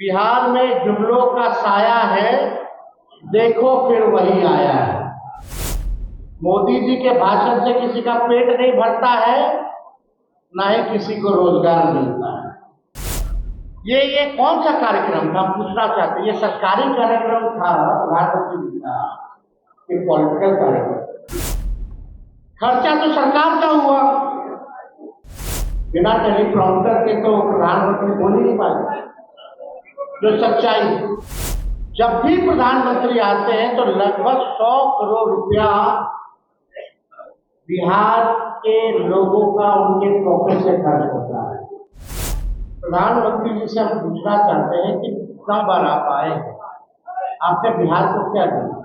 बिहार में जुमलों का साया है, देखो फिर वही आया है। मोदी जी के भाषण से किसी का पेट नहीं भरता है, ना ही किसी को रोजगार मिलता है। ये कौन सा कार्यक्रम था, पूछना चाहते हैं। ये सरकारी कार्यक्रम था प्रधानमंत्री जी का, ये पॉलिटिकल कार्यक्रम। खर्चा तो सरकार का हुआ, बिना टेलीप्रॉम्प्टर के तो प्रधानमंत्री बोल ही नहीं पाए। जो सच्चाई, जब भी प्रधानमंत्री आते हैं तो लगभग 100 करोड़ रुपया बिहार के लोगों का उनके पॉकेट से खर्च होता है। प्रधानमंत्री जी से हम पूछना चाहते हैं कि कितना बार आप आए, आपने बिहार को क्या दिया?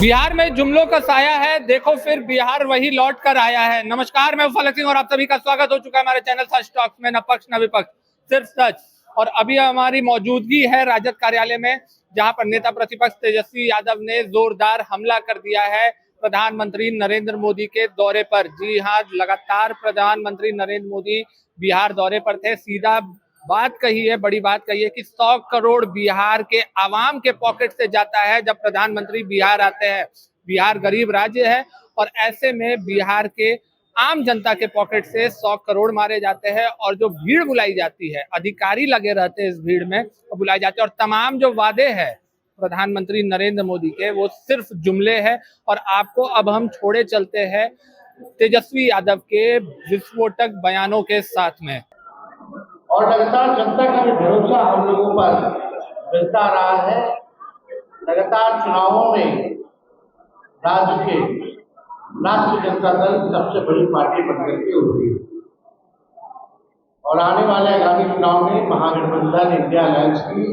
बिहार में जुमलों का साया है, देखो फिर बिहार वही लौट कर आया है। नमस्कार, मैं फलक सिंह और आप सभी का स्वागत हो चुका है हमारे चैनल सच टॉक्स में। न पक्ष न विपक्ष, सिर्फ सच। और अभी हमारी मौजूदगी है राजद कार्यालय में, जहां पर नेता प्रतिपक्ष तेजस्वी यादव ने जोरदार हमला कर दिया है प्रधानमंत्री नरेंद्र मोदी के दौरे पर। जी हाँ, लगातार प्रधानमंत्री नरेंद्र मोदी बिहार दौरे पर थे। सीधा बात कही है, बड़ी बात कही है कि 100 करोड़ बिहार के आवाम के पॉकेट से जाता है जब प्रधानमंत्री बिहार आते हैं। बिहार गरीब राज्य है और ऐसे में बिहार के आम जनता के पॉकेट से 100 करोड़ मारे जाते हैं। और जो भीड़ बुलाई जाती है, अधिकारी लगे रहते हैं इस भीड़ में, वो बुलाई जाते हैं। और तमाम जो वादे हैं प्रधानमंत्री नरेंद्र मोदी के, वो सिर्फ जुमले हैं। और आपको अब हम छोड़े चलते हैं तेजस्वी यादव के विस्फोटक बयानों के साथ में। और लगातार जनता का भी भरोसा हम लोगों पर मिलता रहा है। लगातार चुनावों में राज्य के राष्ट्रीय जनता दल सबसे बड़ी पार्टी बनकर के उभरी है और आने वाले आगामी चुनाव में महागठबंधन इंडिया अलायंस की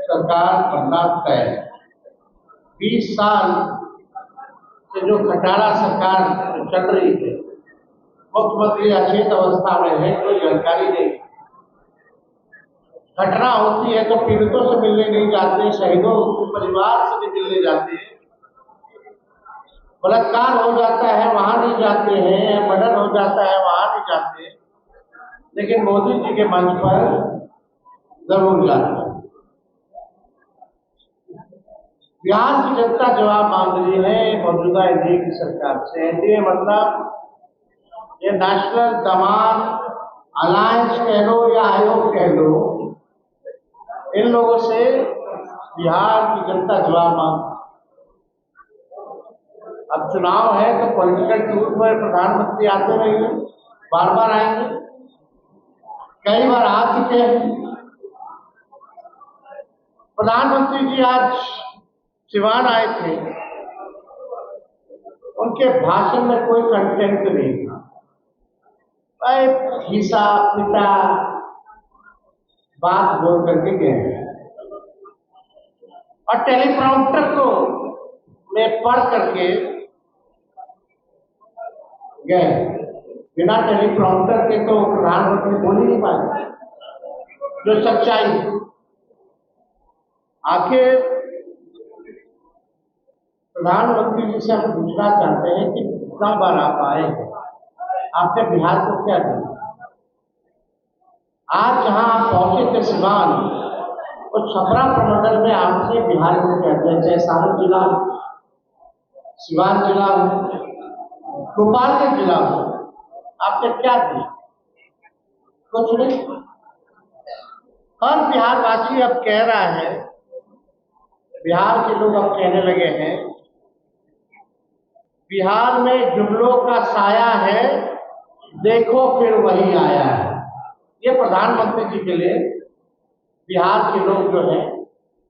सरकार बनना तय है। 20 साल से जो खटारा सरकार चल रही है, मुख्यमंत्री अचेत अवस्था में है, कोई जानकारी नहीं। घटना होती है तो पीड़ितों से मिलने नहीं जाते, शहीदों के परिवार से नहीं मिलने जाते, बलात्कार हो जाता है वहां नहीं जाते हैं, मर्डर हो जाता है वहां नहीं जाते, लेकिन मोदी जी के मंच पर जरूर जाते हैं। बिहार की जनता जवाब मांग रही है मौजूदा एनडीए की सरकार से। एनडीए मतलब ये नेशनल डिमांड अलायंस कह लो या आयोग कह लो, इन लोगों से बिहार की जनता जवाब मांग। अब चुनाव है तो पॉलिटिकल टूर पर प्रधानमंत्री आते रहेंगे, बार बार आएंगे, कई बार आ चुके हैं। प्रधानमंत्री जी आज सिवान आए थे, उनके भाषण में कोई कंटेंट नहीं था, घिसा पिटा बात बोल करके गए और टेलीप्रॉम्प्टर को में पढ़ करके गए। बिना टेलीप्रॉम्प्टर के तो प्रधानमंत्री बोल ही नहीं पाए। जो सच्चाई, आखिर प्रधानमंत्री जी से हम पूछना चाहते हैं कि कितना बार आप आए, आपने बिहार को क्या दिया? आज जहां आप पहुंचे थे सिवान, तो छपरा प्रमंडल में आपने बिहार को क्या दिया? चाहे सारण जिला, सिवान जिला, गोपालगंज जिला हो, आपने क्या दिया? कुछ नहीं। हर बिहारवासी अब कह रहा है, बिहार के लोग अब कहने लगे हैं, बिहार में जुमलों का साया है, देखो फिर वही आया है। ये प्रधानमंत्री जी के लिए बिहार के लोग जो है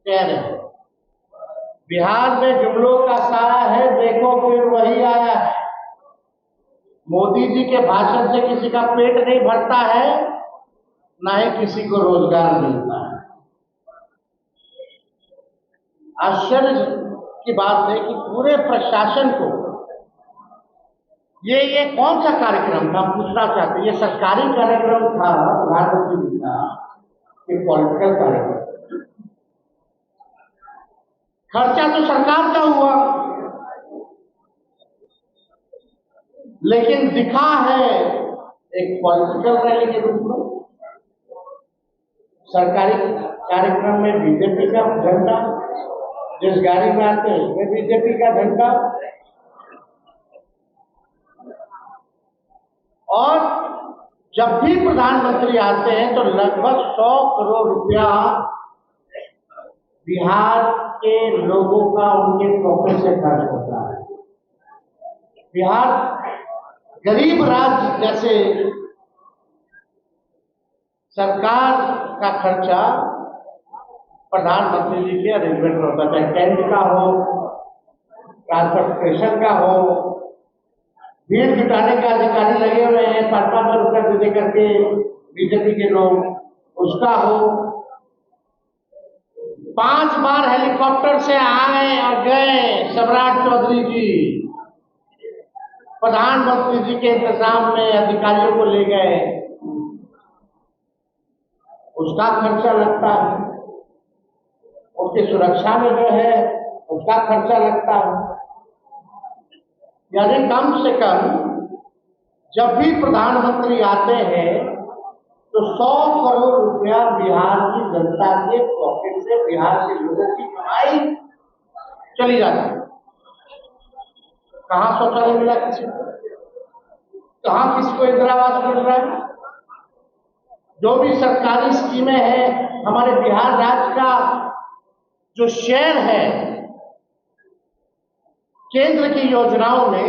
कह रहे हैं, बिहार में जुमलों का साया है, देखो फिर वही आया है। मोदी जी के भाषण से किसी का पेट नहीं भरता है, ना ही किसी को रोजगार मिलता है। आश्चर्य की बात है कि पूरे प्रशासन को ये कौन सा कार्यक्रम था, पूछना चाहते हैं। ये सरकारी कार्यक्रम था प्रधानमंत्री जी का, ये पॉलिटिकल कार्यक्रम। खर्चा तो सरकार का हुआ, लेकिन दिखा है एक पॉलिटिकल रैली के रूप में। सरकारी कार्यक्रम में बीजेपी का झंडा, जिस गाड़ी में आते हैं उसमें बीजेपी का झंडा, और जब भी प्रधानमंत्री आते हैं तो लगभग 100 करोड़ रुपया बिहार के लोगों का उनके पॉकेट से खर्च होता है। बिहार गरीब राज्य जैसे सरकार का खर्चा प्रधानमंत्री जी के अरेंजमेंट में होता है, टेंट का हो, ट्रांसपोर्टेशन का हो, भीड़ जुटाने के अधिकारी लगे हुए हैं 5-5 रुपया दे करके बीजेपी के लोग, उसका हो। 5 बार हेलीकॉप्टर से आए और गए सम्राट चौधरी जी, प्रधानमंत्री जी के इंतजाम में अधिकारियों को ले गए, उसका खर्चा लगता है। उसकी सुरक्षा में जो है उसका खर्चा लगता है। यानी कम से कम जब भी प्रधानमंत्री आते हैं तो 100 करोड़ रुपया बिहार की जनता के पॉकेट से, बिहार के लोगों की कमाई चली जाती है। कहाँ शौचालय मिला किसी को, कहाँ किसी को इंदिरा आवास मिल रहा है। जो भी सरकारी स्कीमें हैं, हमारे बिहार राज्य का जो शेयर है केंद्र की योजनाओं में,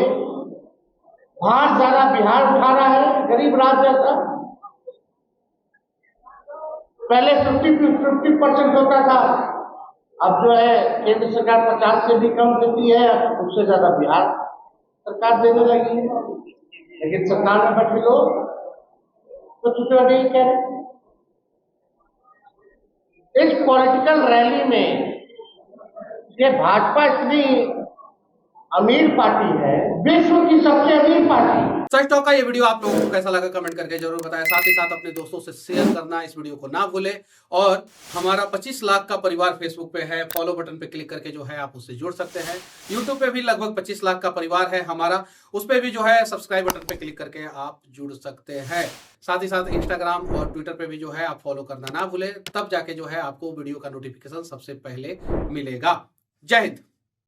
भार ज्यादा बिहार उठा रहा है, गरीब राज्य जैसा। पहले 50% होता था, अब जो है केंद्र सरकार 50 से भी कम देती है, उससे ज्यादा बिहार सरकार देने लगी है। लेकिन सरकार में बैठे लोग तो चुटवा नहीं कह रहे। इस पॉलिटिकल रैली में ये भाजपा इतनी अमीर पार्टी है, विश्व की सबसे अमीर पार्टी। सच टॉक का ये वीडियो आप लोगों को कैसा लगा कमेंट करके जरूर बताएं। साथ ही साथ अपने दोस्तों से शेयर करना इस वीडियो को ना भूलें। और हमारा 25 लाख का परिवार फेसबुक पे है, फॉलो बटन पे क्लिक करके जो है आप उससे जुड़ सकते हैं। यूट्यूब पे भी लगभग 25 लाख का परिवार है हमारा, उस पर भी जो है सब्सक्राइब बटन पे क्लिक करके आप जुड़ सकते हैं। साथ ही साथ इंस्टाग्राम और ट्विटर पे भी जो है आप फॉलो करना ना भूलें, तब जाके जो है आपको वीडियो का नोटिफिकेशन सबसे पहले मिलेगा। जय हिंद।